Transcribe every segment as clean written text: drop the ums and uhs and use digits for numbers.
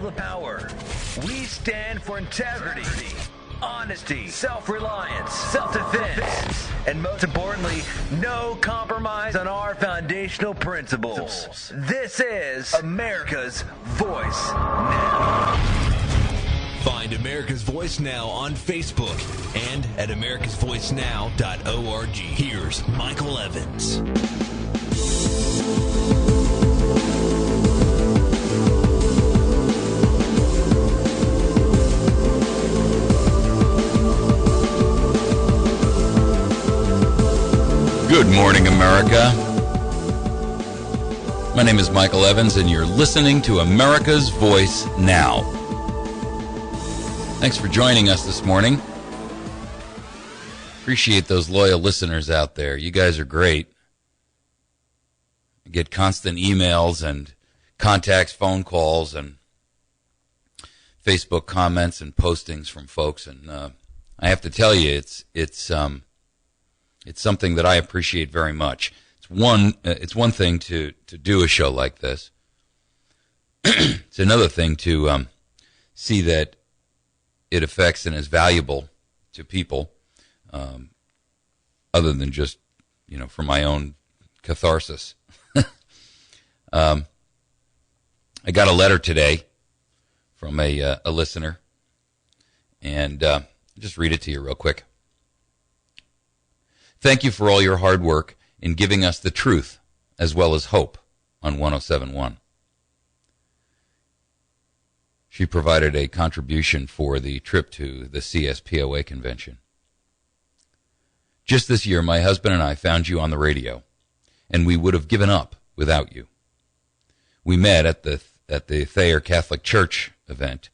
feel the power. We stand for integrity, honesty, self-reliance, self-defense, and most importantly, no compromise on our foundational principles. This is America's Voice Now. Find America's Voice Now on Facebook and at americasvoicenow.org. Here's Michael Evans. Good morning, America. My name is Michael Evans, and you're listening to America's Voice Now. Thanks for joining us this morning. Appreciate those loyal listeners out there. You guys are great. I get constant emails and contacts, phone calls, and Facebook comments and postings from folks, and I have to tell you, it's something that I appreciate very much. It's one thing to do a show like this. It's another thing to see that it affects and is valuable to people, other than just, for my own catharsis. I got a letter today from a listener, and I'll just read it to you real quick. Thank you for all your hard work in giving us the truth as well as hope on 107.1. She provided a contribution for the trip to the CSPOA convention. Just this year, my husband and I found you on the radio, and we would have given up without you. We met at the Thayer Catholic Church summit.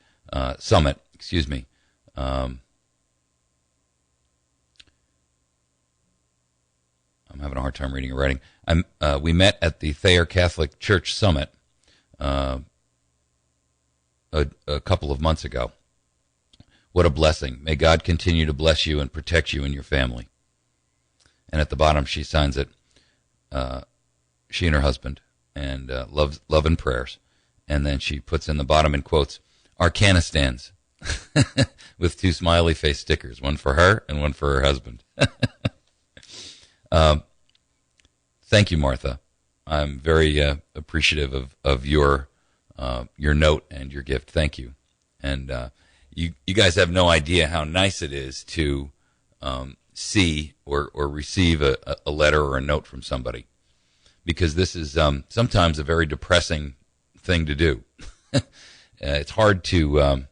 I'm having a hard time reading and writing. We met at the Thayer Catholic Church Summit a couple of months ago. What a blessing. May God continue to bless you and protect you and your family. And at the bottom, she signs it, she and her husband, and love and prayers. And then she puts in the bottom in quotes, Arcanistans, with two smiley face stickers, one for her and one for her husband. Thank you, Martha. I'm very appreciative of your note and your gift. Thank you. And you guys have no idea how nice it is to see or receive a letter or a note from somebody, because this is sometimes a very depressing thing to do. It's hard to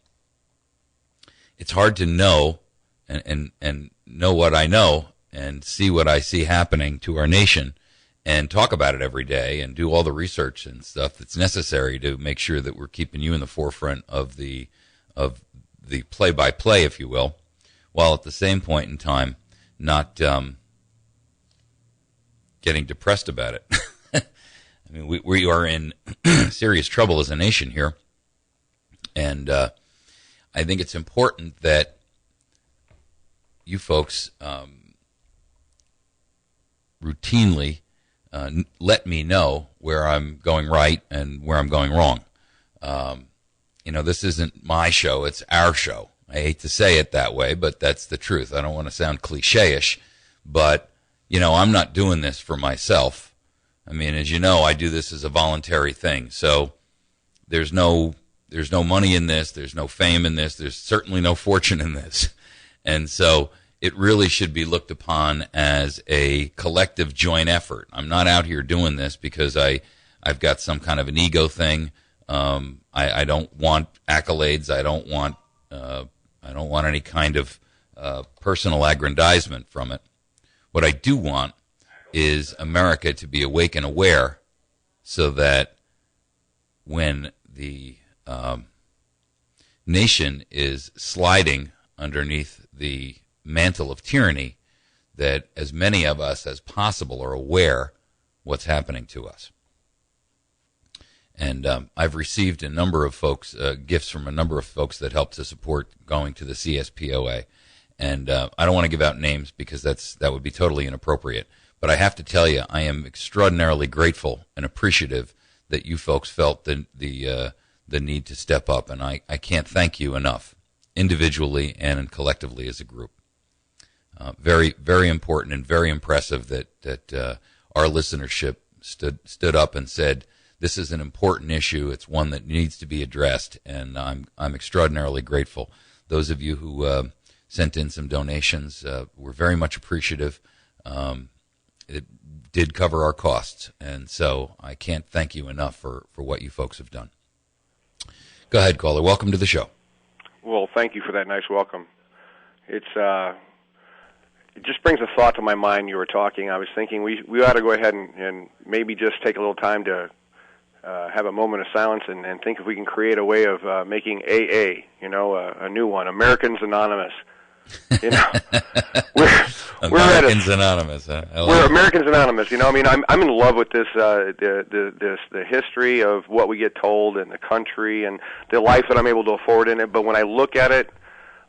know and know what I know and see what I see happening to our nation and talk about it every day and do all the research and stuff that's necessary to make sure that we're keeping you in the forefront of the play-by-play, if you will, while at the same point in time not getting depressed about it. I mean, we are in serious trouble as a nation here, and I think it's important that you folks routinely let me know where I'm going right and where I'm going wrong. This isn't my show, it's our show. I hate to say it that way, but that's the truth. I don't want to sound cliche-ish, but, I'm not doing this for myself. I mean, as you know, I do this as a voluntary thing. So there's no money in this, there's no fame in this, there's certainly no fortune in this. And so it really should be looked upon as a collective joint effort. I'm not out here doing this because I've got some kind of an ego thing. I don't want accolades. I don't want any kind of personal aggrandizement from it. What I do want is America to be awake and aware, so that when the nation is sliding underneath the mantle of tyranny, that as many of us as possible are aware what's happening to us. And I've received a number of folks, gifts from a number of folks that helped to support going to the CSPOA. And I don't want to give out names because that would be totally inappropriate. But I have to tell you, I am extraordinarily grateful and appreciative that you folks felt the the need to step up, and I can't thank you enough, individually and collectively as a group. Very, very important and very impressive that our listenership stood up and said, this is an important issue. It's one that needs to be addressed, and I'm extraordinarily grateful. Those of you who sent in some donations, we're very much appreciative. It did cover our costs, and so I can't thank you enough for what you folks have done. Go ahead, caller. Welcome to the show. Well, thank you for that nice welcome. It just brings a thought to my mind. You were talking. I was thinking we ought to go ahead and maybe just take a little time to have a moment of silence and think if we can create a way of making AA, a new one, Americans Anonymous. Americans Anonymous. Huh? We're Americans Anonymous. I'm in love with this, the history of what we get told in the country and the life that I'm able to afford in it. But when I look at it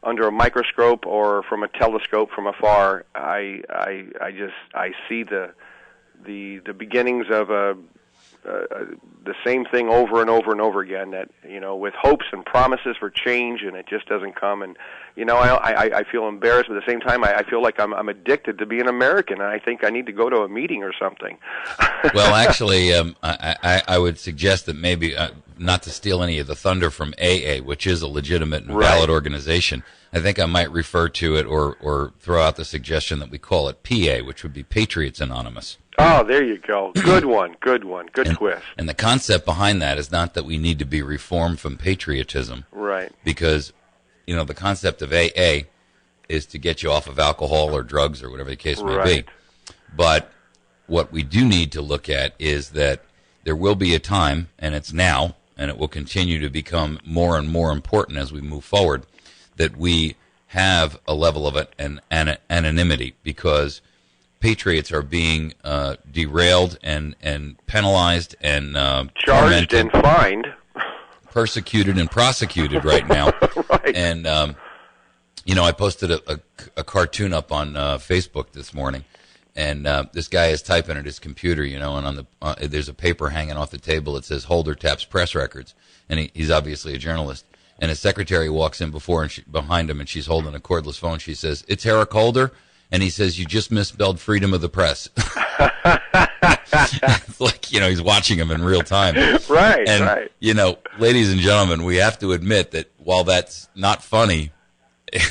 under a microscope or from a telescope from afar, I see the beginnings of the same thing over and over and over again, that, with hopes and promises for change, and it just doesn't come. And, I feel embarrassed, but at the same time, I feel like I'm addicted to being American, and I think I need to go to a meeting or something. Well, actually, I would suggest that maybe, not to steal any of the thunder from AA, which is a legitimate and valid organization, I think I might refer to it or throw out the suggestion that we call it PA, which would be Patriots Anonymous. Oh, there you go. Good one. Good twist. And the concept behind that is not that we need to be reformed from patriotism. Right. Because, the concept of AA is to get you off of alcohol or drugs or whatever the case may be. But what we do need to look at is that there will be a time, and it's now, and it will continue to become more and more important as we move forward, that we have a level of anonymity, because patriots are being derailed and penalized and charged and fined, persecuted and prosecuted right now. Right. And I posted a cartoon up on Facebook this morning, and this guy is typing at his computer, and on there's a paper hanging off the table that says "Holder taps press records," and he's obviously a journalist. And his secretary walks in behind him, and she's holding a cordless phone. She says, "It's Eric Holder." And he says, "You just misspelled freedom of the press." It's like, he's watching him in real time. Right, and, right. Ladies and gentlemen, we have to admit that while that's not funny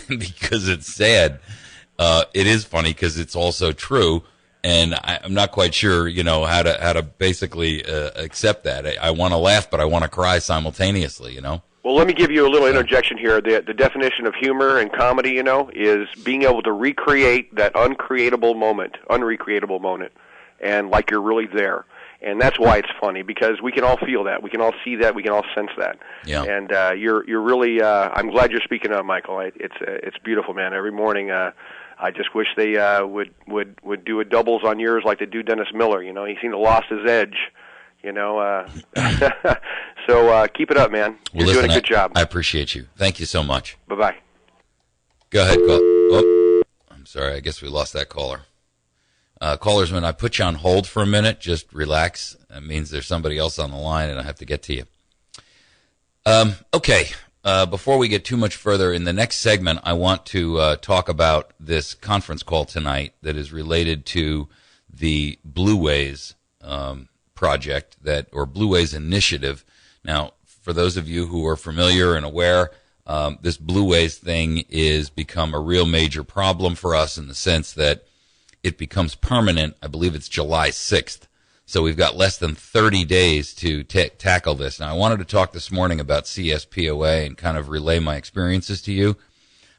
because it's sad, it is funny because it's also true. And I'm not quite sure, how to basically accept that. I want to laugh, but I want to cry simultaneously, Well, let me give you a little interjection here. The definition of humor and comedy, is being able to recreate that unrecreatable moment, and like you're really there. And that's why it's funny, because we can all feel that, we can all see that, we can all sense that. Yeah. And you're really. I'm glad you're speaking up, Michael. It's beautiful, man. Every morning, I just wish they would do a doubles on yours like they do Dennis Miller. He seemed to lost his edge. So keep it up, man. You're doing a good job. I appreciate you. Thank you so much. Bye-bye. Go ahead, call. Oh, I'm sorry. I guess we lost that caller. Callers, when I put you on hold for a minute, just relax. That means there's somebody else on the line, and I have to get to you. Okay. Before we get too much further, in the next segment, I want to talk about this conference call tonight that is related to the Blueways project or Blueways initiative. Now, for those of you who are familiar and aware, this Blueways thing is become a real major problem for us in the sense that it becomes permanent. I believe it's July 6th. So we've got less than 30 days to tackle this. Now, I wanted to talk this morning about CSPOA and kind of relay my experiences to you,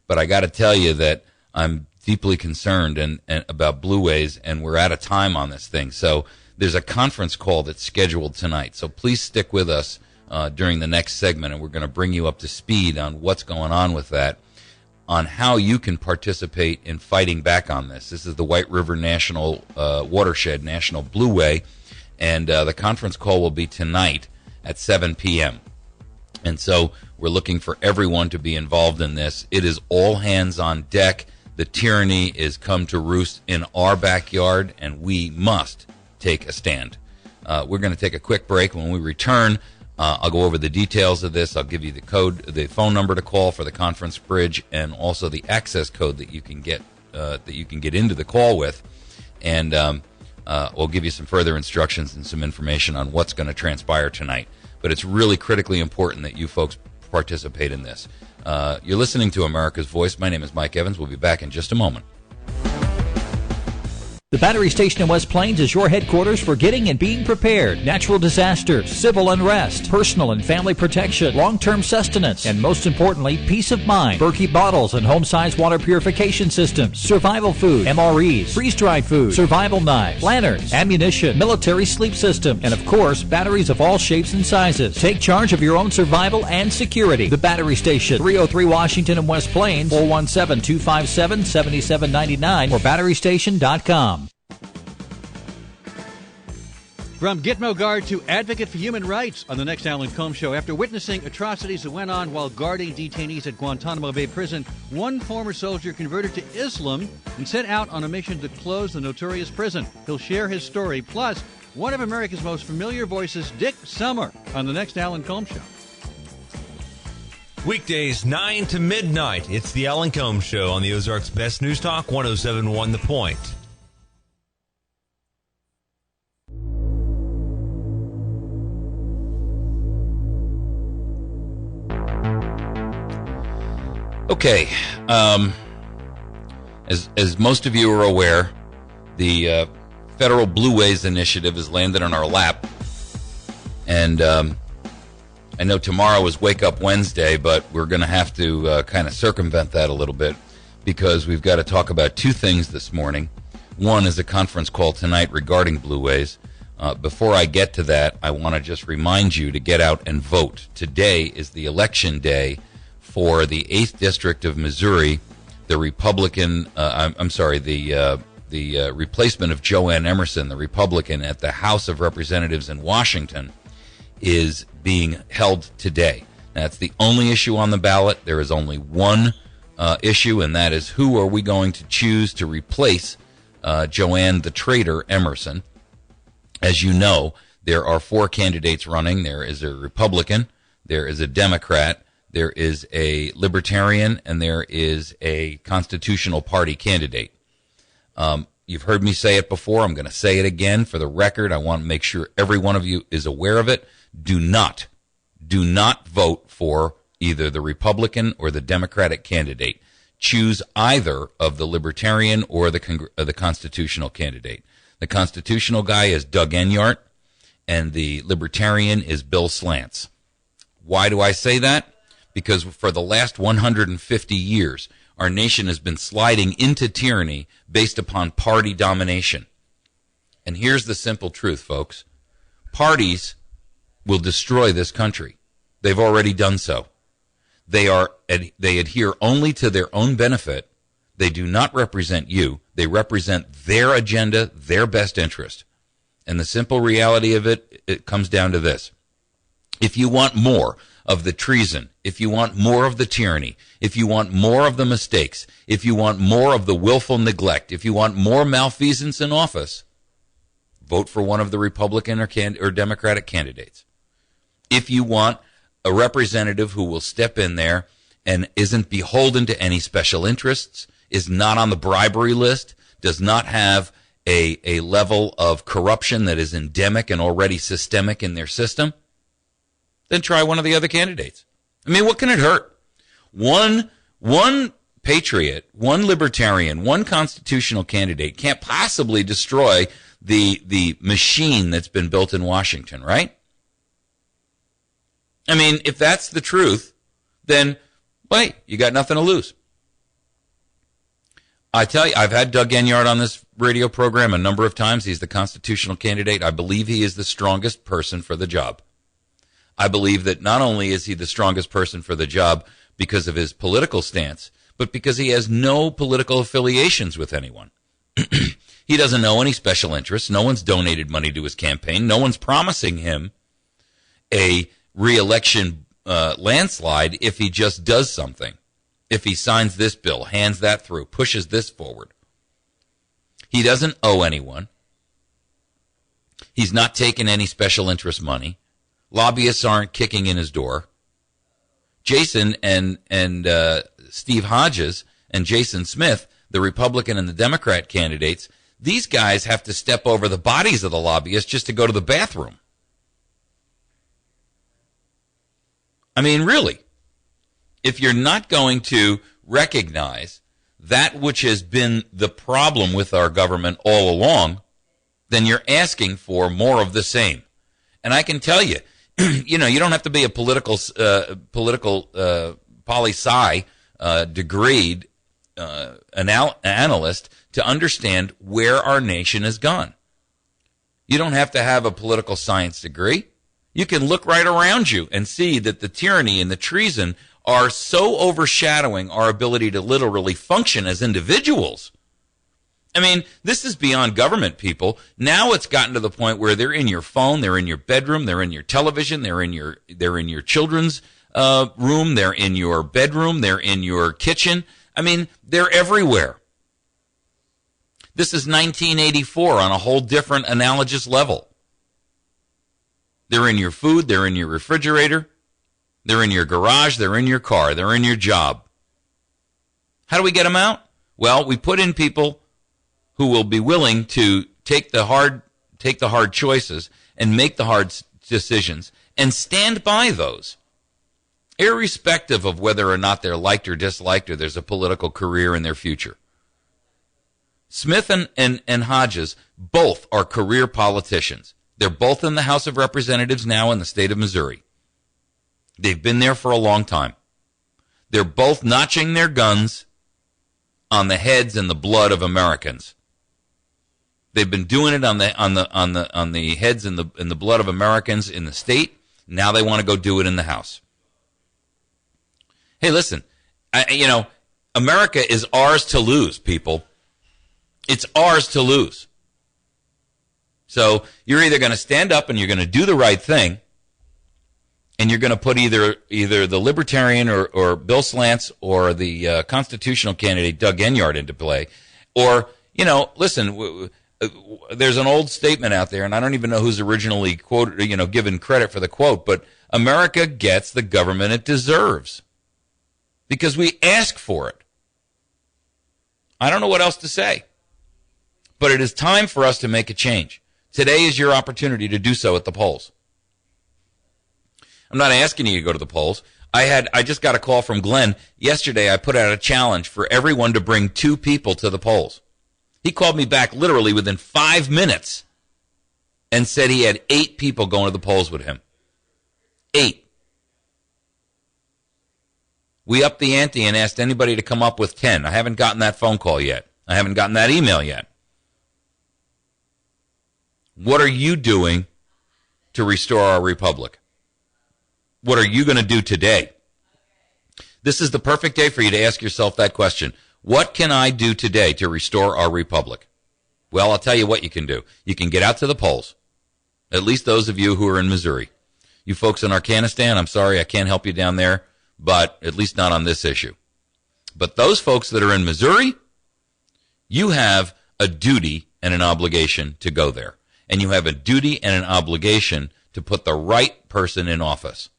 but I got to tell you that I'm deeply concerned and about Blueways, and we're out of time on this thing. So there's a conference call that's scheduled tonight. So please stick with us during the next segment, and we're going to bring you up to speed on what's going on with that, on how you can participate in fighting back on this. This is the White River National Watershed National Blueway, and the conference call will be tonight at 7 p.m. And so we're looking for everyone to be involved in this. It is all hands on deck. The tyranny is come to roost in our backyard, and we must take a stand. We're going to take a quick break. When we return, I'll go over the details of this. I'll give you the code, the phone number to call for the conference bridge, and also the access code that you can get into the call with. And we'll give you some further instructions and some information on what's going to transpire tonight. But it's really critically important that you folks participate in this. You're listening to America's Voice. My name is Mike Evans. We'll be back in just a moment. The Battery Station in West Plains is your headquarters for getting and being prepared. Natural disasters, civil unrest, personal and family protection, long-term sustenance, and most importantly, peace of mind. Berkey bottles and home-sized water purification systems, survival food, MREs, freeze-dried food, survival knives, lanterns, ammunition, military sleep system, and of course, batteries of all shapes and sizes. Take charge of your own survival and security. The Battery Station, 303 Washington in West Plains, 417-257-7799 or batterystation.com. From Gitmo Guard to advocate for human rights on the next Alan Colmes Show. After witnessing atrocities that went on while guarding detainees at Guantanamo Bay Prison, one former soldier converted to Islam and set out on a mission to close the notorious prison. He'll share his story. Plus, one of America's most familiar voices, Dick Summer, on the next Alan Colmes Show. Weekdays 9 to midnight. It's the Alan Colmes Show on the Ozarks Best News Talk 107.1 The Point. Okay, as most of you are aware, the Federal Blueways Initiative has landed on our lap, and I know tomorrow is Wake Up Wednesday, but we're going to have to kind of circumvent that a little bit because we've got to talk about two things this morning. One is a conference call tonight regarding Blueways. Before I get to that, I want to just remind you to get out and vote. Today is the election day for the 8th District of Missouri. The Republican, the replacement of Joanne Emerson, the Republican at the House of Representatives in Washington, is being held today. That's the only issue on the ballot. There is only one issue, and that is who are we going to choose to replace Joanne the Traitor Emerson. As you know, there are 4 candidates running. There is a Republican, there is a Democrat, there is a Libertarian, and there is a Constitutional Party candidate. You've heard me say it before. I'm going to say it again for the record. I want to make sure every one of you is aware of it. Do not vote for either the Republican or the Democratic candidate. Choose either of the Libertarian or the Constitutional candidate. The Constitutional guy is Doug Enyart, and the Libertarian is Bill Slants. Why do I say that? Because for the last 150 years, our nation has been sliding into tyranny based upon party domination. And here's the simple truth, folks. Parties will destroy this country. They've already done so. They adhere only to their own benefit. They do not represent you. They represent their agenda, their best interest. And the simple reality of it comes down to this. If you want more of the treason, if you want more of the tyranny, if you want more of the mistakes, if you want more of the willful neglect, if you want more malfeasance in office, vote for one of the Republican or Democratic candidates. If you want a representative who will step in there and isn't beholden to any special interests, is not on the bribery list, does not have a level of corruption that is endemic and already systemic in their system, then try one of the other candidates. I mean, what can it hurt? One patriot, one libertarian, one constitutional candidate can't possibly destroy the machine that's been built in Washington, right? I mean, if that's the truth, then, wait, you got nothing to lose. I tell you, I've had Doug Enyart on this radio program a number of times. He's the constitutional candidate. I believe he is the strongest person for the job. I believe that not only is he the strongest person for the job because of his political stance, but because he has no political affiliations with anyone. He doesn't know any special interests. No one's donated money to his campaign. No one's promising him a re-election landslide if he just does something. If he signs this bill, hands that through, pushes this forward. He doesn't owe anyone. He's not taken any special interest money. Lobbyists aren't kicking in his door. Jason and Steve Hodges and Jason Smith, the Republican and the Democrat candidates, these guys have to step over the bodies of the lobbyists just to go to the bathroom. I mean, really, if you're not going to recognize that which has been the problem with our government all along, then you're asking for more of the same. And I can tell you, you know, you don't have to be a political poli-sci degreed analyst to understand where our nation has gone. You don't have to have a political science degree. You can look right around you and see that the tyranny and the treason are so overshadowing our ability to literally function as individuals. I mean, this is beyond government, people. Now it's gotten to the point where they're in your phone, they're in your bedroom, they're in your television, they're in your children's room, they're in your bedroom, they're in your kitchen. I mean, they're everywhere. This is 1984 on a whole different analogous level. They're in your food, they're in your refrigerator, they're in your garage, they're in your car, they're in your job. How do we get them out? Well, we put in people who will be willing to take the hard choices and make the hard decisions and stand by those, irrespective of whether or not they're liked or disliked or there's a political career in their future. Smith and Hodges both are career politicians. They're both in the House of Representatives now in the state of Missouri. They've been there for a long time. They're both notching their guns on the heads and the blood of Americans. They've been doing it on the heads and the blood of Americans in the state. Now they want to go do it in the House. Hey, listen, America is ours to lose, people. It's ours to lose. So you're either going to stand up and you're going to do the right thing, and you're going to put either the Libertarian or Bill Slants or the constitutional candidate Doug Enyart into play, or, listen, there's an old statement out there, and I don't even know who's originally quoted, given credit for the quote, but America gets the government it deserves because we ask for it. I don't know what else to say, but it is time for us to make a change. Today is your opportunity to do so at the polls. I'm not asking you to go to the polls. I just got a call from Glenn. Yesterday I put out a challenge for everyone to bring 2 people to the polls. He called me back literally within 5 minutes and said he had 8 people going to the polls with him. 8. We upped the ante and asked anybody to come up with 10. I haven't gotten that phone call yet. I haven't gotten that email yet. What are you doing to restore our republic? What are you going to do today? This is the perfect day for you to ask yourself that question. What can I do today to restore our republic? Well, I'll tell you what you can do. You can get out to the polls, at least those of you who are in Missouri. You folks in Arkanistan, I'm sorry, I can't help you down there, but at least not on this issue. But those folks that are in Missouri, you have a duty and an obligation to go there. And you have a duty and an obligation to put the right person in office.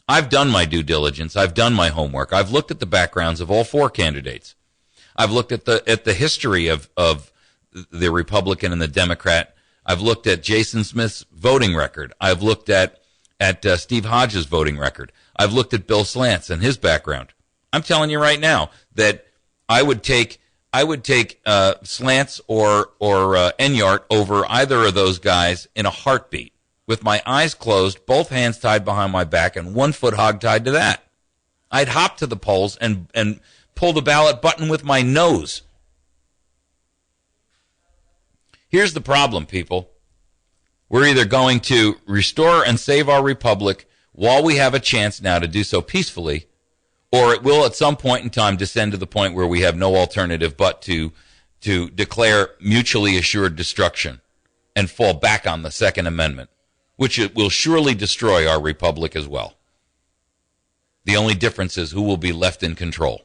I've done my due diligence. I've done my homework. I've looked at the backgrounds of all 4 candidates. I've looked at the history of the Republican and the Democrat. I've looked at Jason Smith's voting record. I've looked at Steve Hodges' voting record. I've looked at Bill Slants and his background. I'm telling you right now that I would take Slants or Enyart over either of those guys in a heartbeat, with my eyes closed, both hands tied behind my back, and 1 foot hog-tied to that. I'd hop to the polls and pull the ballot button with my nose. Here's the problem, people. We're either going to restore and save our republic while we have a chance now to do so peacefully, or it will at some point in time descend to the point where we have no alternative but to declare mutually assured destruction and fall back on the Second Amendment, which it will surely destroy our republic as well. The only difference is who will be left in control.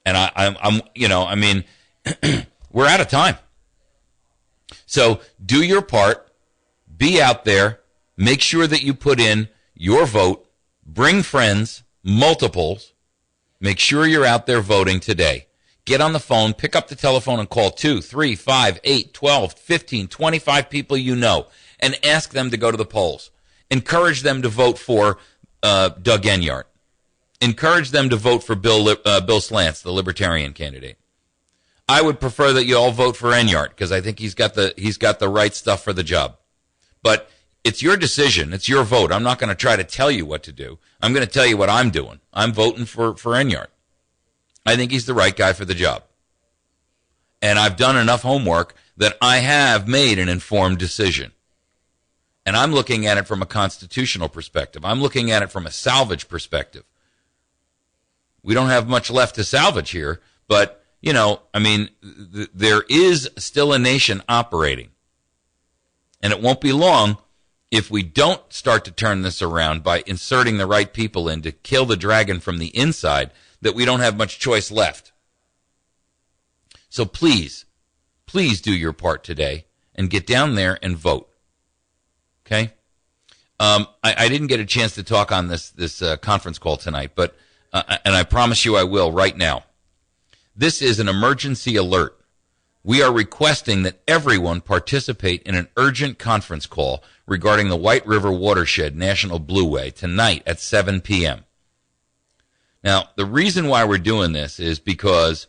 And we're out of time. So do your part, be out there, make sure that you put in your vote. Bring friends, multiples. Make sure you're out there voting today. Get on the phone, pick up the telephone and call 2, 3, 5, 8, 12, 15, 25 people you know and ask them to go to the polls. Encourage them to vote for Doug Enyart. Encourage them to vote for Bill Slants, the Libertarian candidate. I would prefer that you all vote for Enyart because I think he's got the right stuff for the job. But it's your decision. It's your vote. I'm not going to try to tell you what to do. I'm going to tell you what I'm doing. I'm voting for Enyart. I think he's the right guy for the job. And I've done enough homework that I have made an informed decision. And I'm looking at it from a constitutional perspective. I'm looking at it from a salvage perspective. We don't have much left to salvage here, but, there is still a nation operating. And it won't be long if we don't start to turn this around by inserting the right people in to kill the dragon from the inside, that we don't have much choice left. So please do your part today and get down there and vote. Okay? I didn't get a chance to talk on this conference call tonight, but and I promise you I will right now. This is an emergency alert. We are requesting that everyone participate in an urgent conference call regarding the White River Watershed National Blueway tonight at 7 p.m. Now, the reason why we're doing this is because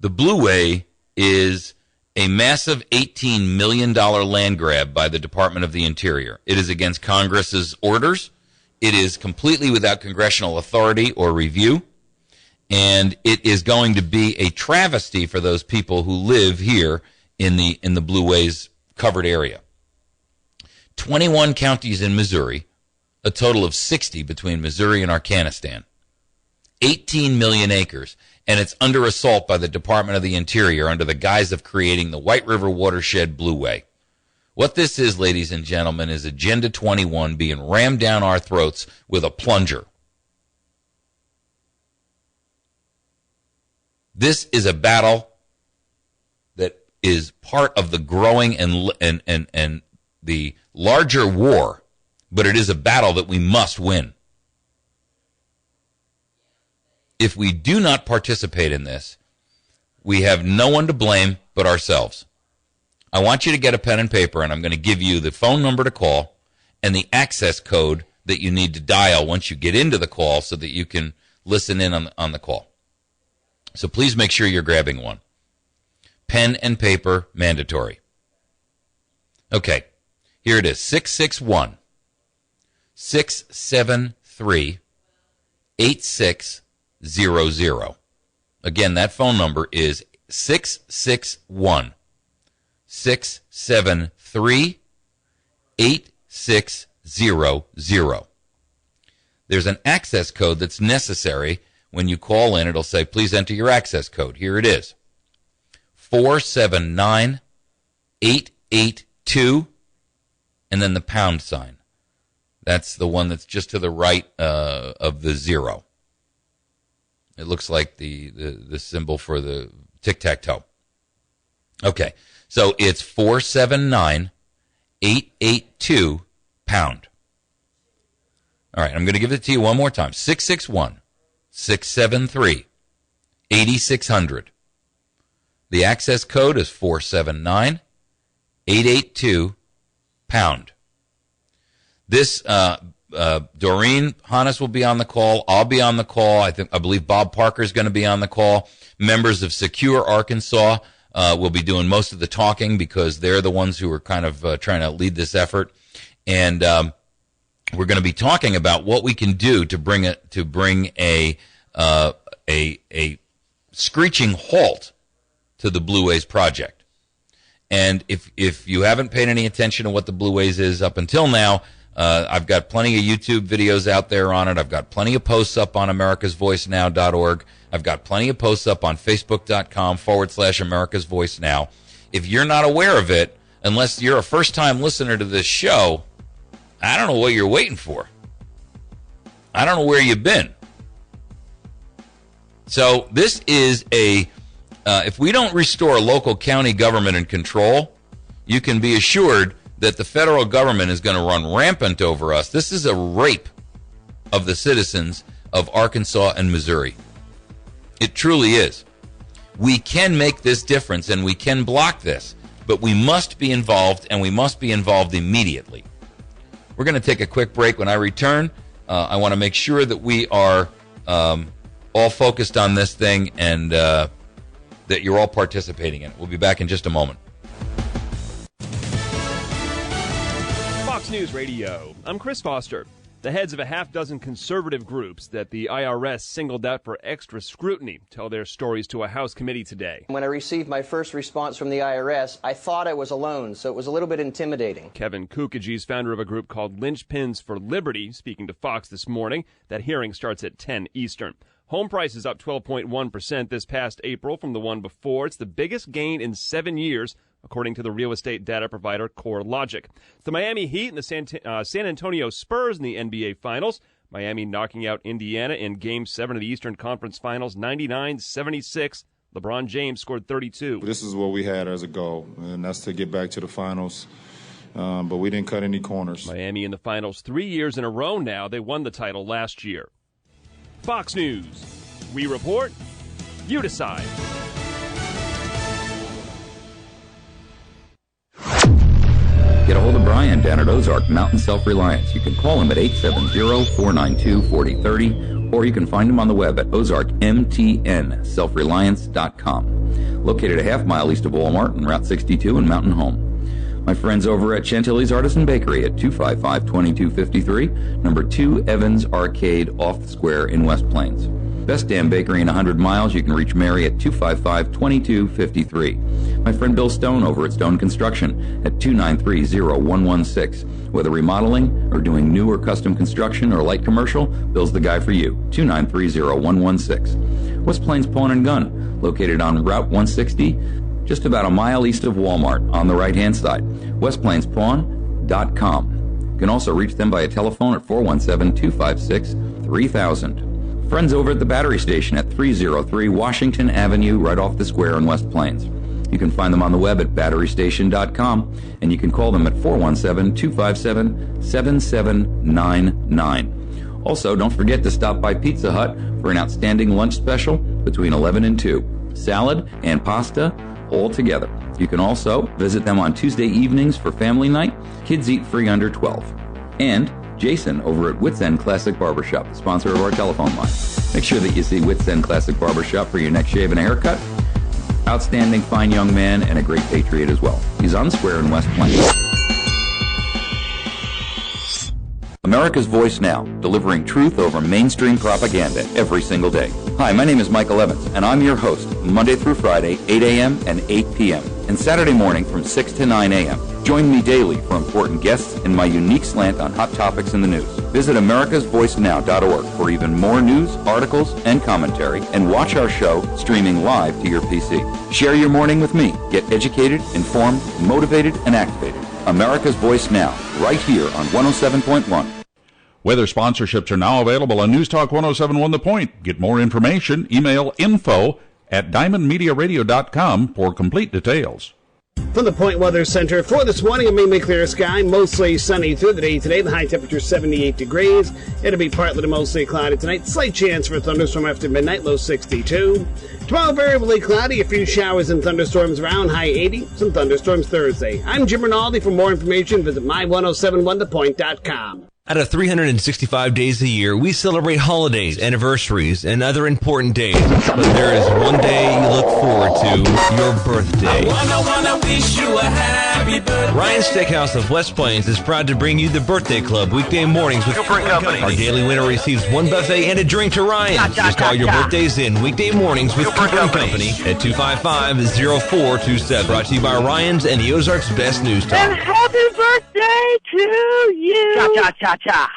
the Blueway is a massive $18 million land grab by the Department of the Interior. It is against Congress's orders. It is completely without congressional authority or review. And it is going to be a travesty for those people who live here in the Blueways covered area. 21 counties in Missouri, a total of 60 between Missouri and Arkansas. 18 million acres, and it's under assault by the Department of the Interior under the guise of creating the White River Watershed Blueway. What this is, ladies and gentlemen, is Agenda 21 being rammed down our throats with a plunger. This is a battle that is part of the growing and the larger war, but it is a battle that we must win. If we do not participate in this, we have no one to blame but ourselves. I want you to get a pen and paper, and I'm going to give you the phone number to call and the access code that you need to dial once you get into the call so that you can listen in on the call. So please make sure you're grabbing one. Pen and paper mandatory. Okay, here it is, 661-673-8600. Again, that phone number is 661-673-8600. There's an access code that's necessary. When you call in, it'll say, please enter your access code. Here it is. 479882, and then the pound sign. That's the one that's just to the right of the zero. It looks like the symbol for the tic-tac-toe. Okay, so it's 479882 pound. All right, I'm going to give it to you one more time. 661-673-8600. The access code is 479882 pound. This Doreen Hannes will be on the call. I'll be on the call. I believe Bob Parker is going to be on the call. Members of Secure Arkansas will be doing most of the talking because they're the ones who are kind of trying to lead this effort. And we're going to be talking about what we can do to bring a screeching halt to the Blueways Project. And if you haven't paid any attention to what the Blueways is up until now, I've got plenty of YouTube videos out there on it. I've got plenty of posts up on americasvoicenow.org. I've got plenty of posts up on facebook.com/americasvoicenow. If you're not aware of it, unless you're a first-time listener to this show, I don't know what you're waiting for. I don't know where you've been. So this is if we don't restore local county government and control, you can be assured that the federal government is going to run rampant over us. This is a rape of the citizens of Arkansas and Missouri. It truly is. We can make this difference and we can block this, but we must be involved, and we must be involved immediately. We're going to take a quick break. When I return, I want to make sure that we are all focused on this thing and that you're all participating in it. We'll be back in just a moment. Fox News Radio. I'm Chris Foster. The heads of a half-dozen conservative groups that the IRS singled out for extra scrutiny tell their stories to a House committee today. When I received my first response from the IRS, I thought I was alone, so it was a little bit intimidating. Kevin Kukic is founder of a group called Linchpins for Liberty, speaking to Fox this morning. That hearing starts at 10 Eastern. Home prices up 12.1% this past April from the one before. It's the biggest gain in 7 years, according to the real estate data provider CoreLogic. The Miami Heat and the San Antonio Spurs in the NBA Finals. Miami knocking out Indiana in Game 7 of the Eastern Conference Finals, 99-76. LeBron James scored 32. This is what we had as a goal, and that's to get back to the finals. But we didn't cut any corners. Miami in the finals 3 years in a row now. They won the title last year. Fox News. We report, you decide. Get a hold of Brian down at Ozark Mountain Self-Reliance. You can call him at 870-492-4030, or you can find him on the web at ozarkmtnselfreliance.com. Located a half mile east of Walmart and Route 62 in Mountain Home. My friends over at Chantilly's Artisan Bakery at 255-2253, number 2 Evans Arcade off the square in West Plains. Best damn bakery in 100 miles. You can reach Mary at 255-2253. My friend Bill Stone over at Stone Construction at 293-0116. Whether remodeling or doing new or custom construction or light commercial, Bill's the guy for you. 293-0116. West Plains Pawn and Gun, located on Route 160, just about a mile east of Walmart on the right-hand side. westplainspawn.com. You can also reach them by a telephone at 417-256-3000. Friends over at the battery station at 303 Washington Avenue, right off the square in West Plains. You can find them on the web at batterystation.com, and you can call them at 417-257-7799. Also, don't forget to stop by Pizza Hut for an outstanding lunch special between 11 and 2. Salad and pasta all together. You can also visit them on Tuesday evenings for family night. Kids eat free under 12. And Jason over at Wits End Classic Barbershop, the sponsor of our telephone line. Make sure that you see Wits End Classic Barbershop for your next shave and a haircut. Outstanding, fine young man, and a great patriot as well. He's on the square in West Plains. America's Voice Now, delivering truth over mainstream propaganda every single day. Hi, my name is Michael Evans, and I'm your host, Monday through Friday, 8 a.m. and 8 p.m., and Saturday morning from 6 to 9 a.m. Join me daily for important guests and my unique slant on hot topics in the news. Visit americasvoicenow.org for even more news, articles, and commentary, and watch our show streaming live to your PC. Share your morning with me. Get educated, informed, motivated, and activated. America's Voice Now, right here on 107.1. Weather sponsorships are now available on News Talk 107.1 The Point. Get more information, email info@diamondmediaradio.com for complete details. From the Point Weather Center for this morning, a mainly clear sky, mostly sunny through the day today. The high temperature 78 degrees. It'll be partly to mostly cloudy tonight. Slight chance for a thunderstorm after midnight, low 62. Tomorrow, variably cloudy, a few showers and thunderstorms around, high 80. Some thunderstorms Thursday. I'm Jim Rinaldi. For more information, visit my1071thepoint.com. Out of 365 days a year, we celebrate holidays, anniversaries, and other important days. But there is one day you look forward to, your birthday. I wish you a happy birthday. Ryan's Steakhouse of West Plains is proud to bring you the Birthday Club weekday mornings with Cooper & Company. Our daily winner receives one buffet and a drink to Ryan's. Just call your birthdays in weekday mornings with Cooper & Company at 255-0427. Brought to you by Ryan's and the Ozarks Best News Talk. And happy birthday to you. Cha-cha-cha-cha.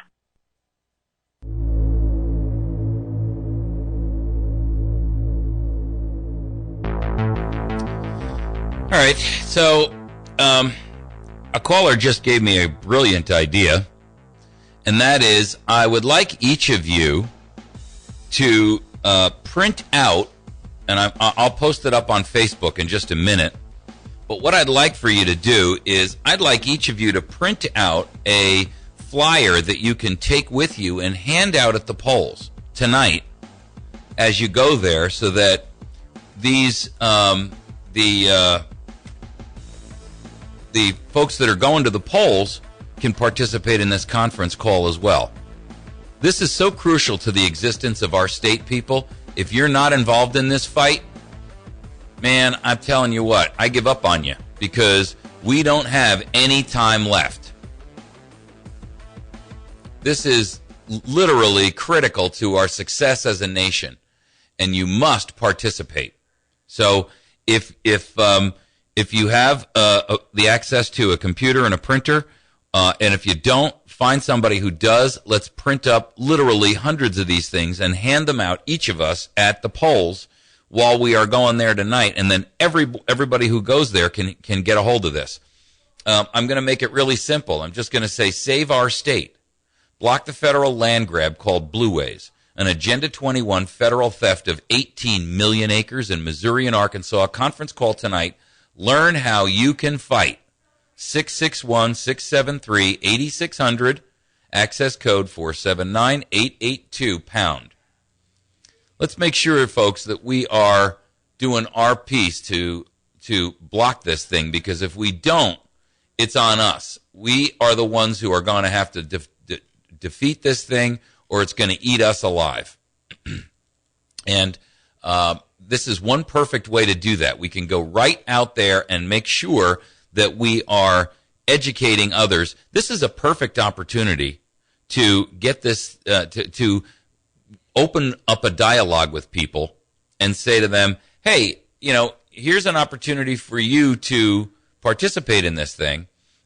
All right, so a caller just gave me a brilliant idea, and that is I would like each of you to print out, and I'll post it up on Facebook in just a minute, But what I'd like for you to do is I'd like each of you to print out a flyer that you can take with you and hand out at the polls tonight as you go there, so that these the folks that are going to the polls can participate in this conference call as well. This is so crucial to the existence of our state, people. If you're not involved in this fight, man, I'm telling you what, I give up on you, because we don't have any time left. This is literally critical to our success as a nation, and you must participate. So if you have the access to a computer and a printer, and if you don't, find somebody who does. Let's print up literally hundreds of these things and hand them out, each of us, at the polls while we are going there tonight. And then everybody who goes there can get a hold of this. I'm going to make it really simple. I'm just going to say, save our state. Block the federal land grab called Blueways, an Agenda 21 federal theft of 18 million acres in Missouri and Arkansas. Conference call tonight. Learn how you can fight. 661-673-8600, access code 479-882-pound. Let's make sure, folks, that we are doing our piece to block this thing, because if we don't, it's on us. We are the ones who are going to have to defeat this thing, or it's going to eat us alive. And this is one perfect way to do that. We can go right out there and make sure that we are educating others. This is a perfect opportunity to get this, to open up a dialogue with people and say to them, hey, here's an opportunity for you to participate in this thing.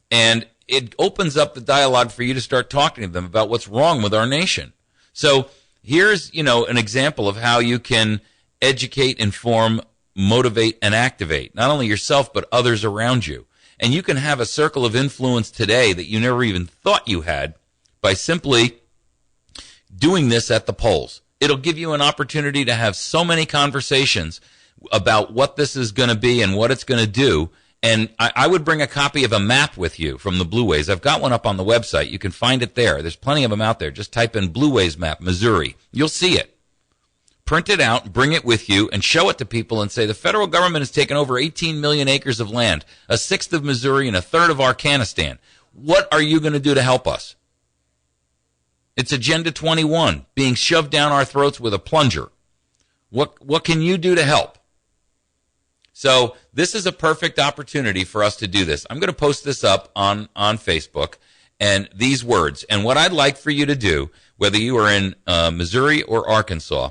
And it opens up the dialogue for you to start talking to them about what's wrong with our nation. So here's, an example of how you can educate, inform, motivate, and activate not only yourself but others around you. And you can have a circle of influence today that you never even thought you had by simply doing this at the polls. It'll give you an opportunity to have so many conversations about what this is going to be and what it's going to do. And I would bring a copy of a map with you from the Blueways. I've got one up on the website. You can find it there. There's plenty of them out there. Just type in Blueways map, Missouri. You'll see it. Print it out, bring it with you, and show it to people and say, the federal government has taken over 18 million acres of land, a sixth of Missouri and a third of Arkansas. What are you going to do to help us? It's Agenda 21 being shoved down our throats with a plunger. What can you do to help? So this is a perfect opportunity for us to do this. I'm going to post this up on Facebook, and these words. And what I'd like for you to do, whether you are in Missouri or Arkansas,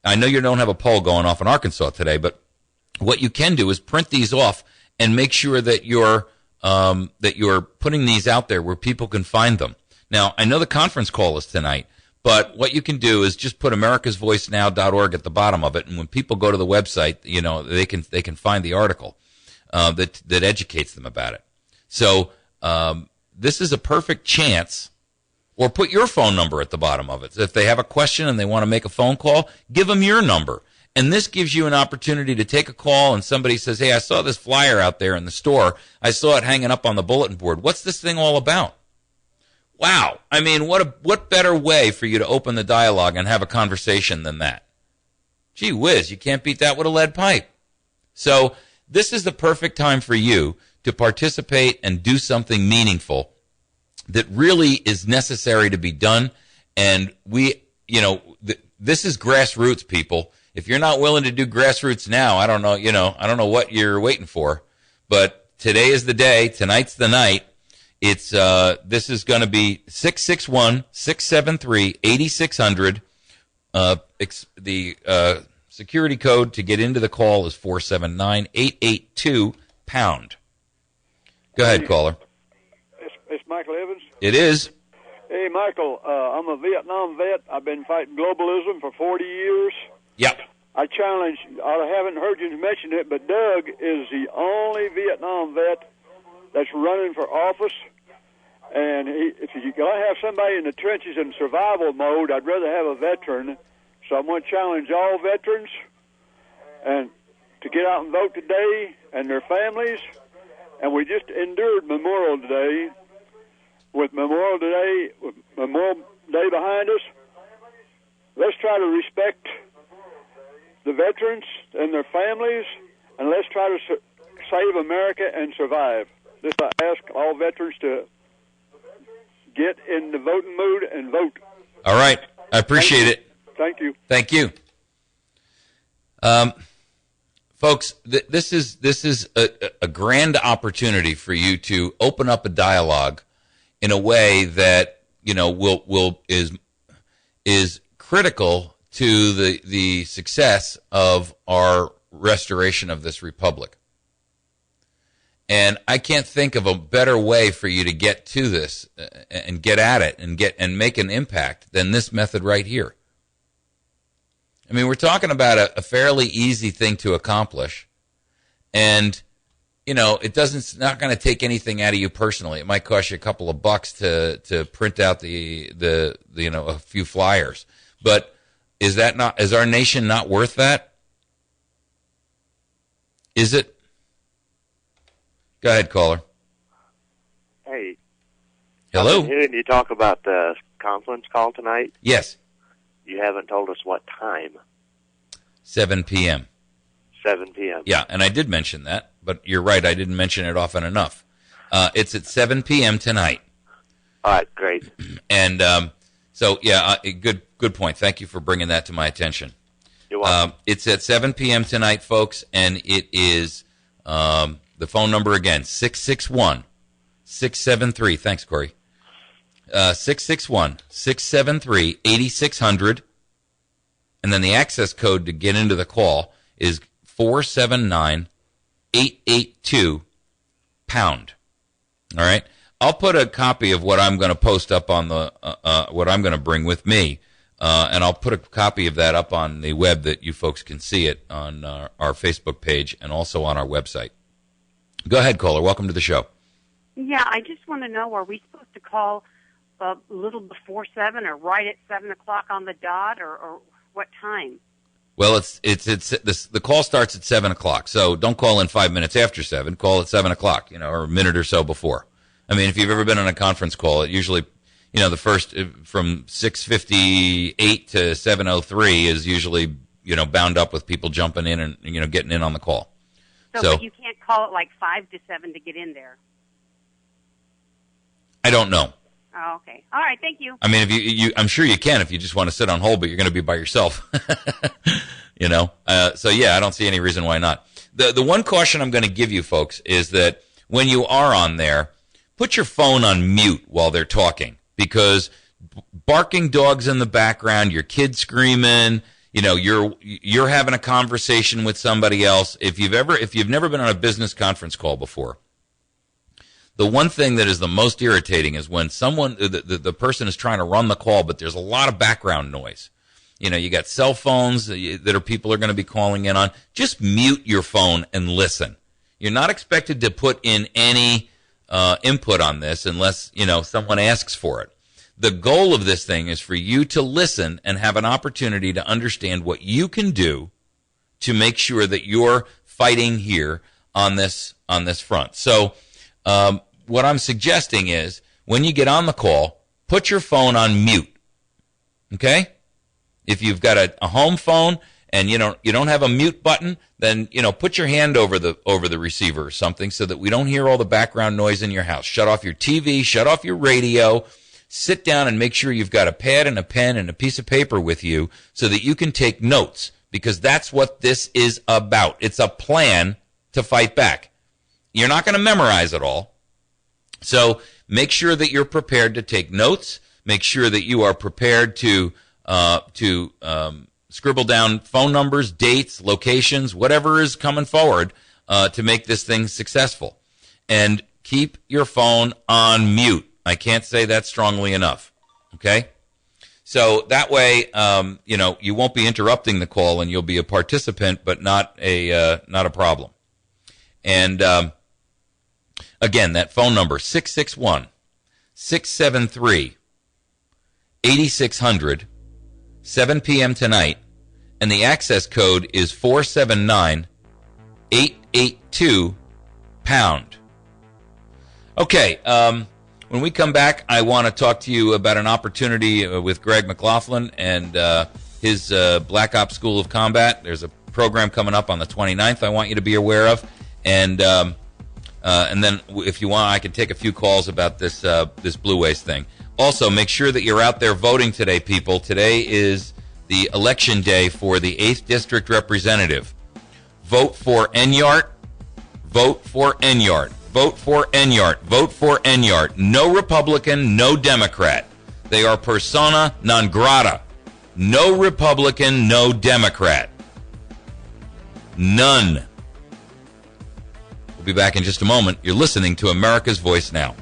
I know you don't have a poll going off in Arkansas today, but what you can do is print these off and make sure that you're putting these out there where people can find them. Now, I know the conference call is tonight, but what you can do is just put americasvoicenow.org at the bottom of it, and when people go to the website, they can find the article that educates them about it. So this is a perfect chance. Or put your phone number at the bottom of it. So if they have a question and they want to make a phone call, give them your number. And this gives you an opportunity to take a call, and somebody says, hey, I saw this flyer out there in the store. I saw it hanging up on the bulletin board. What's this thing all about? Wow. I mean, what better way for you to open the dialogue and have a conversation than that? Gee whiz, you can't beat that with a lead pipe. So this is the perfect time for you to participate and do something meaningful that really is necessary to be done. And this is grassroots, people. If you're not willing to do grassroots now, I don't know what you're waiting for. But today is the day. Tonight's the night. It's this is going to be 661-673-8600. The security code to get into the call is 479-882-pound. Go ahead, caller. It's Michael Evans. It is. Hey, Michael, I'm a Vietnam vet. I've been fighting globalism for 40 years. Yep. I challenge, I haven't heard you mention it, but Doug is the only Vietnam vet that's running for office. And if you're going to have somebody in the trenches in survival mode, I'd rather have a veteran. So I'm going to challenge all veterans and to get out and vote today, and their families, And we just endured Memorial Day. With Memorial Day behind us, let's try to respect the veterans and their families, and let's try to save America and survive. This I ask all veterans to get in the voting mood and vote. All right. I appreciate it. Thank you. Thank you. Folks, this is a grand opportunity for you to open up a dialogue in a way that, you know, is critical to the success of our restoration of this republic. And I can't think of a better way for you to get to this and get at it and make an impact than this method right here. I mean, we're talking about a fairly easy thing to accomplish, and you know, it's not going to take anything out of you personally. It might cost you a couple of bucks to print out the a few flyers, but is our nation not worth that? Is it? Go ahead, caller. Hey. Hello. I've been hearing you talk about the conference call tonight. Yes. You haven't told us what time. 7 p.m. 7 p.m. Yeah, and I did mention that, but you're right. I didn't mention it often enough. It's at 7 p.m. tonight. All right, great. And so, yeah, good point. Thank you for bringing that to my attention. You're welcome. It's at 7 p.m. tonight, folks, and it is the phone number again, 661-673. Thanks, Corey. 661-673-8600. And then the access code to get into the call is 479-882-pound. All right? I'll put a copy of what I'm going to post up on the what I'm going to bring with me, and I'll put a copy of that up on the web that you folks can see it on our Facebook page and also on our website. Go ahead, caller. Welcome to the show. Yeah, I just want to know, are we supposed to call a little before 7 or right at 7 o'clock on the dot, or what time? Well, the call starts at 7 o'clock, so don't call in 5 minutes after 7. Call at 7 o'clock, or a minute or so before. I mean, if you've ever been on a conference call, it usually, the first from 6:58 to 7:03 is usually, bound up with people jumping in and, getting in on the call. So but you can't call it like 5 to 7 to get in there? I don't know. Oh, okay. All right, thank you. I mean, if I'm sure you can if you just want to sit on hold, but you're going to be by yourself. So yeah, I don't see any reason why not. The one caution I'm going to give you folks is that when you are on there, put your phone on mute while they're talking, because barking dogs in the background, your kid screaming, you're having a conversation with somebody else. If you've never been on a business conference call before, the one thing that is the most irritating is when the person is trying to run the call, but there's a lot of background noise. You got cell phones that people are going to be calling in on. Just mute your phone and listen. You're not expected to put in any input on this unless, someone asks for it. The goal of this thing is for you to listen and have an opportunity to understand what you can do to make sure that you're fighting here on this front. So, what I'm suggesting is when you get on the call, put your phone on mute. Okay? If you've got a home phone and you don't have a mute button, then put your hand over the receiver or something so that we don't hear all the background noise in your house. Shut off your TV, shut off your radio. Sit down and make sure you've got a pad and a pen and a piece of paper with you so that you can take notes, because that's what this is about. It's a plan to fight back. You're not going to memorize it all. So make sure that you're prepared to take notes. Make sure that you are prepared to scribble down phone numbers, dates, locations, whatever is coming forward to make this thing successful. And keep your phone on mute. I can't say that strongly enough. Okay? So that way, you won't be interrupting the call and you'll be a participant, but not a problem. And again, that phone number, 661-673-8600, 7 p.m. tonight, and the access code is 479-882-pound. Okay, when we come back, I want to talk to you about an opportunity with Greg McLaughlin and his Black Ops School of Combat. There's a program coming up on the 29th I want you to be aware of. And then, if you want, I can take a few calls about this Blueways thing. Also, make sure that you're out there voting today, people. Today is the election day for the 8th District Representative. Vote for Enyart. Vote for Enyart. Vote for Enyart. Vote for Enyart. No Republican, no Democrat. They are persona non grata. No Republican, no Democrat. None. We'll be back in just a moment. You're listening to America's Voice Now.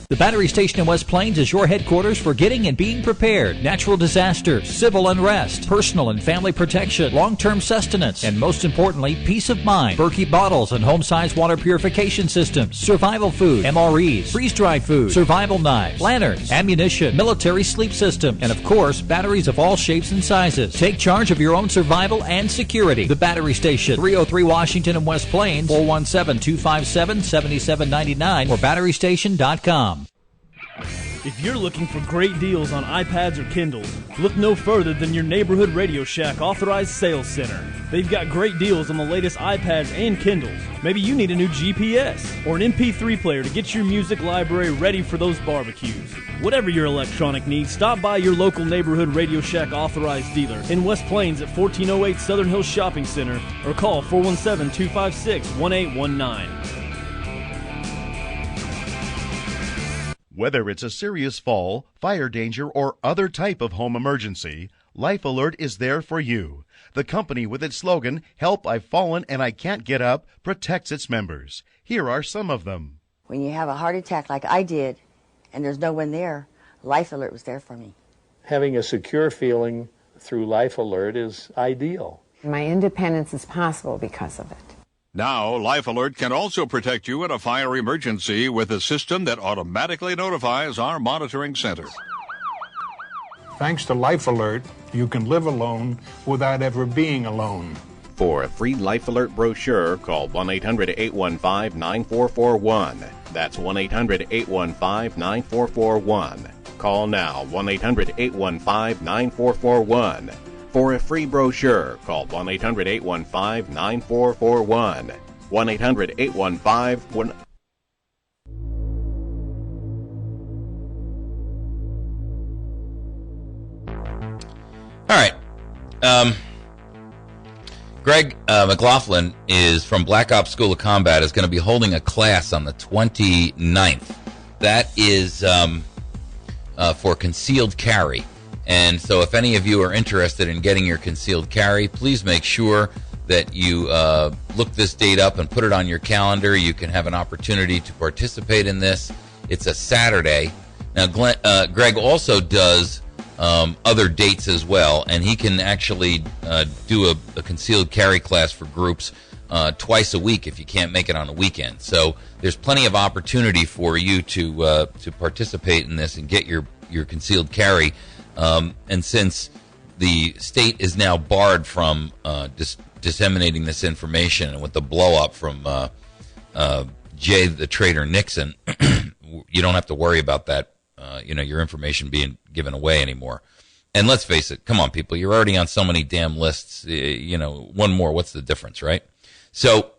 The Battery Station in West Plains is your headquarters for getting and being prepared. Natural disasters, civil unrest, personal and family protection, long-term sustenance, and most importantly, peace of mind. Berkey bottles and home-sized water purification systems, survival food, MREs, freeze-dried food, survival knives, lanterns, ammunition, military sleep system, and of course, batteries of all shapes and sizes. Take charge of your own survival and security. The Battery Station, 303 Washington and West Plains, 417-257-7799 or batterystation.com. If you're looking for great deals on iPads or Kindles, look no further than your neighborhood Radio Shack authorized sales center. They've got great deals on the latest iPads and Kindles. Maybe you need a new GPS or an MP3 player to get your music library ready for those barbecues. Whatever your electronic needs, stop by your local neighborhood Radio Shack authorized dealer in West Plains at 1408 Southern Hills Shopping Center or call 417-256-1819. Whether it's a serious fall, fire danger, or other type of home emergency, Life Alert is there for you. The company with its slogan, "Help, I've fallen and I can't get up," protects its members. Here are some of them. When you have a heart attack like I did and there's no one there, Life Alert was there for me. Having a secure feeling through Life Alert is ideal. My independence is possible because of it. Now, Life Alert can also protect you in a fire emergency with a system that automatically notifies our monitoring center. Thanks to Life Alert, you can live alone without ever being alone. For a free Life Alert brochure, call 1-800-815-9441. That's 1-800-815-9441. Call now, 1-800-815-9441. For a free brochure, call 1-800-815-9441. 1-800-815... All right. Greg McLaughlin is from Black Ops School of Combat, is going to be holding a class on the 29th. That is for concealed carry. And so if any of you are interested in getting your concealed carry, please make sure that you look this date up and put it on your calendar. You can have an opportunity to participate in this. It's a Saturday. Now, Greg also does other dates as well, and he can actually do a concealed carry class for groups twice a week if you can't make it on a weekend. So there's plenty of opportunity for you to participate in this and get your concealed carry. And since the state is now barred from disseminating this information, and with the blow-up from Jay the Trader Nixon, you don't have to worry about that, your information being given away anymore. And let's face it, come on, people, you're already on so many damn lists. One more, what's the difference, right? So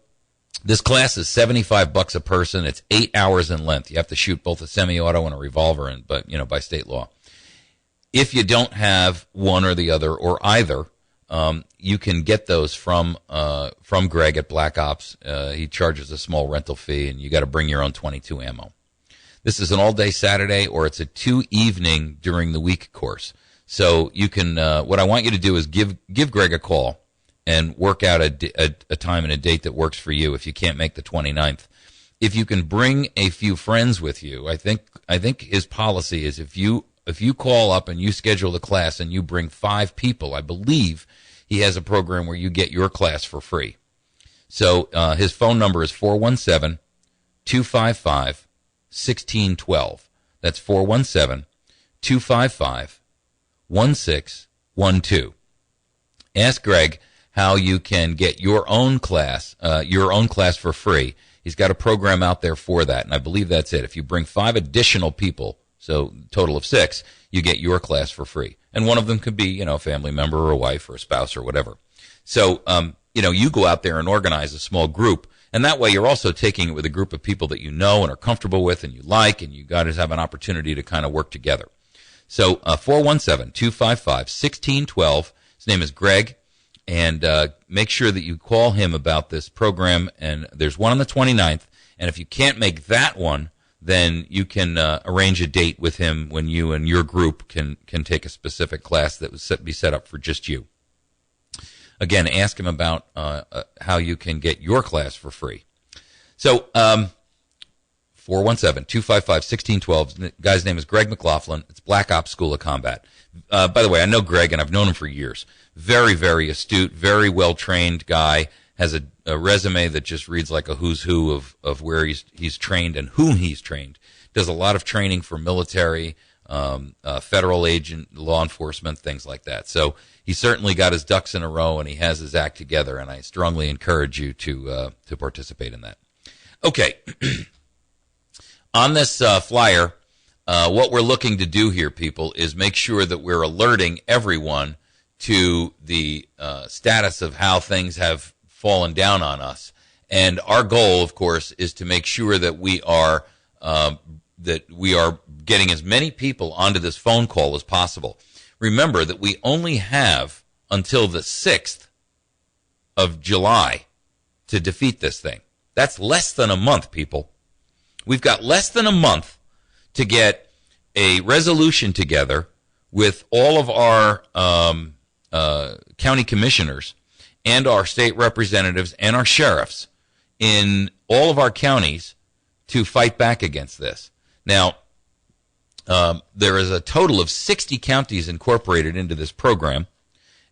this class is $75 a person. It's 8 hours in length. You have to shoot both a semi-auto and a revolver, but by state law. If you don't have one or the other or either, you can get those from Greg at Black Ops. He charges a small rental fee, and you got to bring your own .22 ammo. This is an all-day Saturday, or it's a 2-evening during the week course. So you can. What I want you to do is give Greg a call and work out a time and a date that works for you. If you can't make the 29th, if you can bring a few friends with you, I think his policy is if you call up and you schedule the class and you bring 5 people, I believe he has a program where you get your class for free. So his phone number is 417-255-1612. That's 417-255-1612. Ask Greg how you can get your own class for free. He's got a program out there for that, and I believe that's it. If you bring 5 additional people, so total of 6, you get your class for free. And one of them could be, a family member or a wife or a spouse or whatever. So, you go out there and organize a small group, and that way you're also taking it with a group of people that you know and are comfortable with and you like, and you guys have an opportunity to kind of work together. So 417-255-1612. His name is Greg, and make sure that you call him about this program. And there's one on the 29th, and if you can't make that one, then you can arrange a date with him when you and your group can take a specific class that would be set up for just you. Again, ask him about how you can get your class for free. So 417-255-1612. The guy's name is Greg McLaughlin. It's Black Ops School of Combat. By the way, I know Greg, and I've known him for years. Very, very astute, very well-trained guy. Has a resume that just reads like a who's who of where he's trained and whom he's trained. Does a lot of training for military, federal agent, law enforcement, things like that. So he's certainly got his ducks in a row, and he has his act together, and I strongly encourage you to participate in that. Okay. On this flyer, what we're looking to do here, people, is make sure that we're alerting everyone to the status of how things have fallen down on us. And our goal, of course, is to make sure that we are getting as many people onto this phone call as possible. Remember that we only have until the 6th of July to defeat this thing. That's less than a month, people. We've got less than a month to get a resolution together with all of our county commissioners and our state representatives and our sheriffs in all of our counties to fight back against this. Now, there is a total of 60 counties incorporated into this program,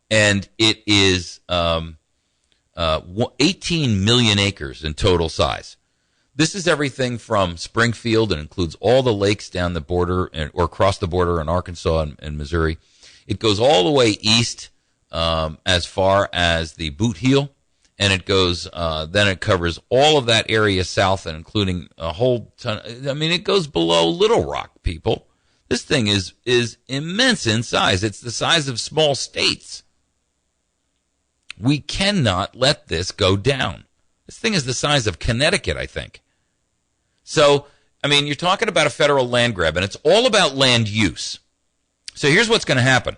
and it is 18 million acres in total size. This is everything from Springfield, and includes all the lakes down the border or across the border in Arkansas and Missouri. It goes all the way east as far as the Boot Heel, and it goes then it covers all of that area south, and including a whole ton. I mean, it goes below Little Rock, people. This thing is immense in size. It's the size of small states. We cannot let this go down. This thing is the size of Connecticut, I think. So, I mean, you're talking about a federal land grab, and it's all about land use. So here's what's going to happen.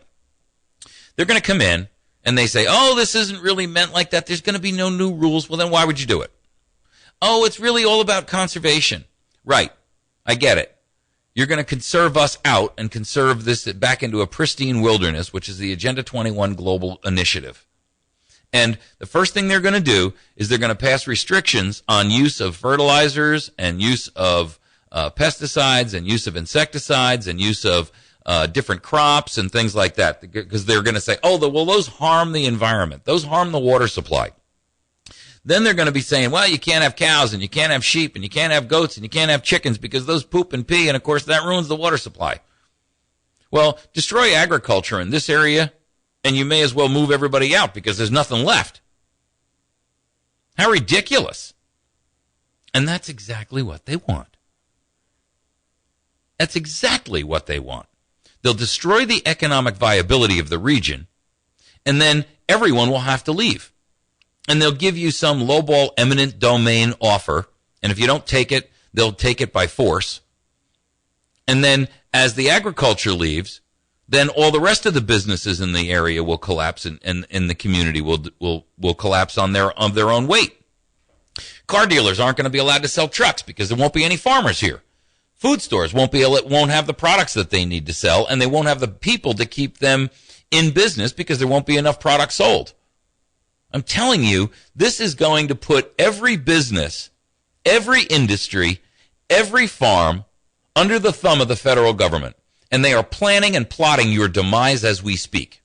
They're going to come in, and they say, oh, this isn't really meant like that. There's going to be no new rules. Well, then why would you do it? Oh, it's really all about conservation. Right. I get it. You're going to conserve us out and conserve this back into a pristine wilderness, which is the Agenda 21 Global Initiative. And the first thing they're going to do is they're going to pass restrictions on use of fertilizers and use of pesticides and use of insecticides and use of different crops and things like that, because they're going to say, oh, those harm the environment. Those harm the water supply. Then they're going to be saying, well, you can't have cows and you can't have sheep and you can't have goats and you can't have chickens because those poop and pee, and, of course, that ruins the water supply. Well, destroy agriculture in this area, and you may as well move everybody out because there's nothing left. How ridiculous. And that's exactly what they want. That's exactly what they want. They'll destroy the economic viability of the region, and then everyone will have to leave. And they'll give you some lowball eminent domain offer, and if you don't take it, they'll take it by force. And then as the agriculture leaves, then all the rest of the businesses in the area will collapse, and the community will collapse on their own weight. Car dealers aren't going to be allowed to sell trucks because there won't be any farmers here. Food stores won't have the products that they need to sell, and they won't have the people to keep them in business because there won't be enough products sold. I'm telling you, this is going to put every business, every industry, every farm under the thumb of the federal government. And they are planning and plotting your demise as we speak.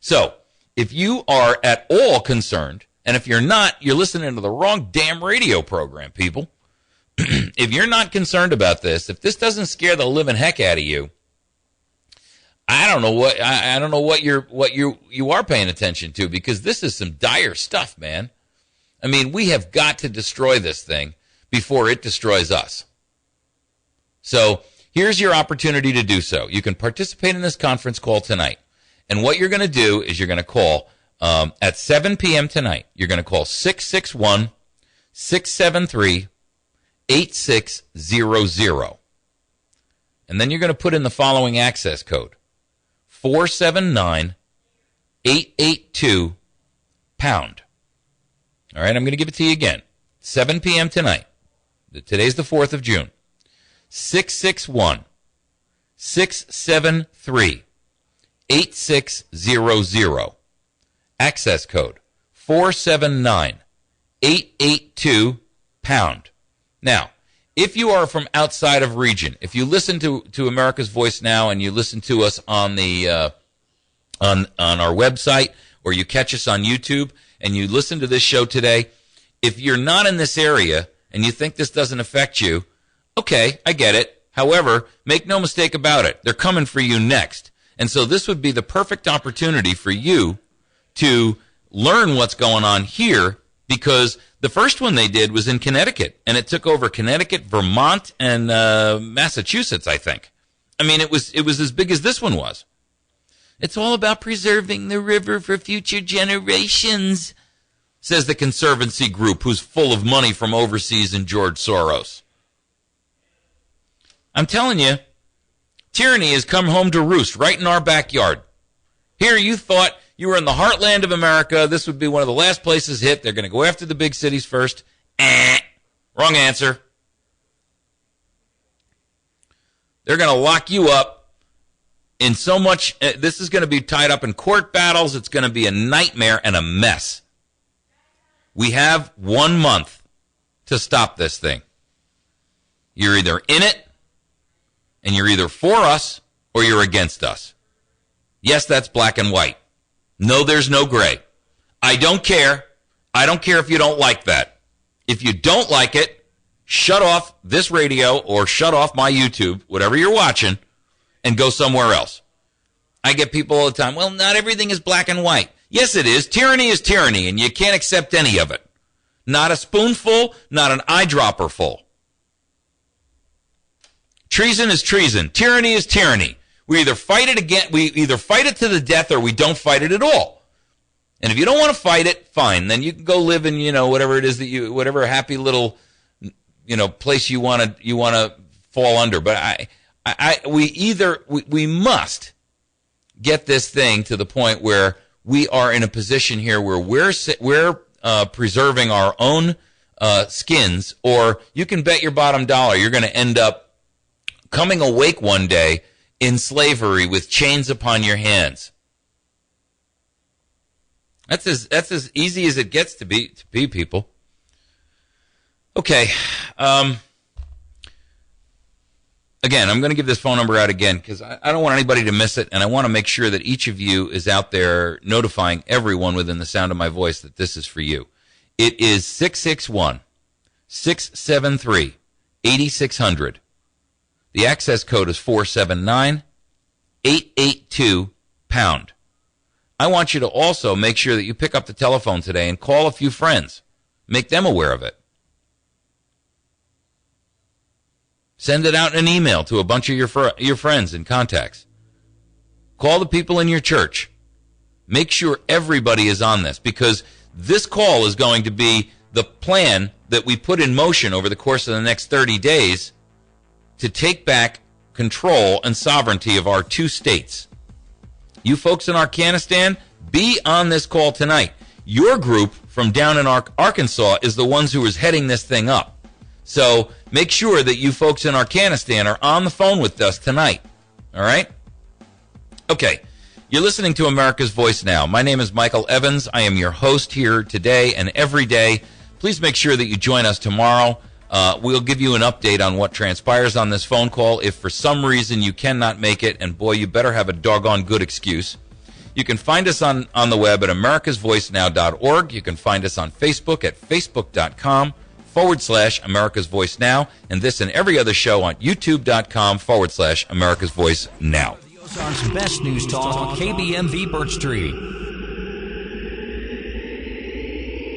So, if you are at all concerned, and if you're not, you're listening to the wrong damn radio program, people. If you're not concerned about this, if this doesn't scare the living heck out of you, I don't know what you are paying attention to, because this is some dire stuff, man. I mean, we have got to destroy this thing before it destroys us. So here's your opportunity to do so. You can participate in this conference call tonight. And what you're going to do is you're going to call at 7 p.m. tonight. You're going to call 661-673-8600. And then you're going to put in the following access code, 479-882#. All right, I'm going to give it to you again. 7 p.m. tonight. Today's the 4th of June. 661-673-8600. Access code 479-882#. Now, if you are from outside of region, if you listen to America's Voice Now and you listen to us on the on our website, or you catch us on YouTube and you listen to this show today, if you're not in this area and you think this doesn't affect you, okay, I get it. However, make no mistake about it. They're coming for you next. And so this would be the perfect opportunity for you to learn what's going on here, because the first one they did was in Connecticut, and it took over Connecticut, Vermont, and Massachusetts, I think. I mean, it was as big as this one was. It's all about preserving the river for future generations, says the Conservancy group, who's full of money from overseas and George Soros. I'm telling you, tyranny has come home to roost right in our backyard. Here you thought you were in the heartland of America. This would be one of the last places hit. They're going to go after the big cities first. Wrong answer. They're going to lock you up in so much. This is going to be tied up in court battles. It's going to be a nightmare and a mess. We have 1 month to stop this thing. You're either in it, and you're either for us or you're against us. Yes, that's black and white. No, there's no gray. I don't care. I don't care if you don't like that. If you don't like it, shut off this radio or shut off my YouTube, whatever you're watching, and go somewhere else. I get people all the time, well, not everything is black and white. Yes, it is. Tyranny is tyranny, and you can't accept any of it. Not a spoonful, not an eyedropper full. Treason is treason. Tyranny is tyranny. We either fight it to the death, or we don't fight it at all. And if you don't want to fight it, fine. Then you can go live in, whatever it is that whatever happy little, place you want to fall under. But we must get this thing to the point where we are in a position here where we're preserving our own skins, or you can bet your bottom dollar you're going to end up coming awake one day in slavery with chains upon your hands. That's as easy as it gets to be, people. Okay. Again, I'm going to give this phone number out again because I don't want anybody to miss it, and I want to make sure that each of you is out there notifying everyone within the sound of my voice that this is for you. It is 661-673-8600. The access code is 479-882#. I want you to also make sure that you pick up the telephone today and call a few friends. Make them aware of it. Send it out in an email to a bunch of your friends and contacts. Call the people in your church. Make sure everybody is on this, because this call is going to be the plan that we put in motion over the course of the next 30 days to take back control and sovereignty of our two states. You folks in Arkansas, be on this call tonight. Your group from down in Arkansas is the ones who is heading this thing up. So make sure that you folks in Arkansas are on the phone with us tonight. All right? Okay. You're listening to America's Voice Now. My name is Michael Evans. I am your host here today and every day. Please make sure that you join us tomorrow. We'll give you an update on what transpires on this phone call. If for some reason you cannot make it, and boy, you better have a doggone good excuse, you can find us on the web at americasvoicenow.org. You can find us on Facebook at facebook.com/America's Voice Now, and this and every other show on youtube.com/America's Voice Now. Ozarks' best news talk, KBMV Birch Tree.